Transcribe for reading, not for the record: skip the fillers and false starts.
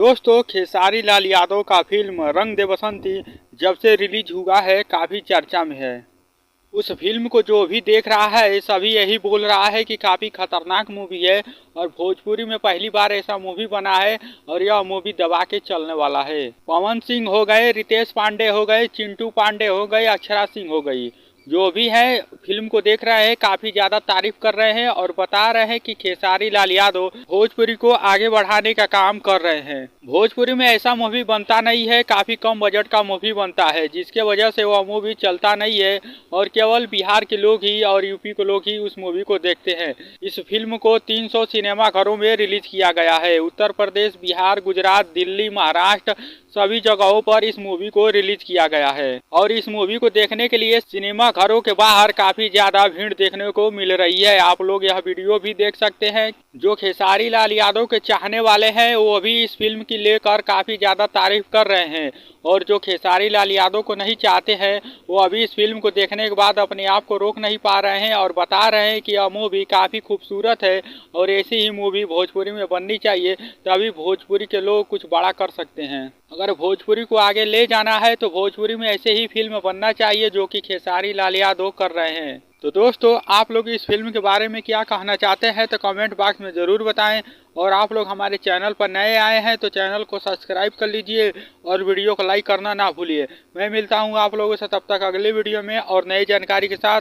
दोस्तों, खेसारी लाल यादव का फिल्म रंग दे बसंती जब से रिलीज हुआ है काफ़ी चर्चा में है। उस फिल्म को जो भी देख रहा है सभी यही बोल रहा है कि काफ़ी खतरनाक मूवी है और भोजपुरी में पहली बार ऐसा मूवी बना है और यह मूवी दबा के चलने वाला है। पवन सिंह हो गए, रितेश पांडे हो गए, चिंटू पांडे हो गए, अक्षरा सिंह हो गई, जो भी है फिल्म को देख रहे हैं काफ़ी ज़्यादा तारीफ कर रहे हैं और बता रहे हैं कि खेसारी लाल यादव भोजपुरी को आगे बढ़ाने का काम कर रहे हैं। भोजपुरी में ऐसा मूवी बनता नहीं है, काफ़ी कम बजट का मूवी बनता है जिसके वजह से वह मूवी चलता नहीं है और केवल बिहार के लोग ही और यूपी के लोग ही उस मूवी को देखते हैं। इस फिल्म को 300 सिनेमा घरों में रिलीज किया गया है। उत्तर प्रदेश, बिहार, गुजरात, दिल्ली, महाराष्ट्र सभी जगहों पर इस मूवी को रिलीज किया गया है और इस मूवी को देखने के लिए सिनेमा घरों के बाहर काफी ज्यादा भीड़ देखने को मिल रही है। आप लोग यह वीडियो भी देख सकते हैं। जो खेसारी लाल यादव के चाहने वाले हैं वो भी इस फिल्म की लेकर काफी ज्यादा तारीफ कर रहे हैं और जो खेसारी लाल यादव को नहीं चाहते हैं वो अभी इस फिल्म को देखने के बाद अपने आप को रोक नहीं पा रहे हैं और बता रहे हैं कि यह मूवी काफ़ी खूबसूरत है और ऐसी ही मूवी भोजपुरी में बननी चाहिए, तभी भोजपुरी के लोग कुछ बड़ा कर सकते हैं। अगर भोजपुरी को आगे ले जाना है तो भोजपुरी में ऐसे ही फिल्म बनना चाहिए जो कि खेसारी लाल यादव कर रहे हैं। तो दोस्तों, आप लोग इस फिल्म के बारे में क्या कहना चाहते हैं तो कमेंट बॉक्स में ज़रूर बताएं और आप लोग हमारे चैनल पर नए आए हैं तो चैनल को सब्सक्राइब कर लीजिए और वीडियो को लाइक करना ना भूलिए। मैं मिलता हूं आप लोगों से तब तक अगले वीडियो में और नई जानकारी के साथ।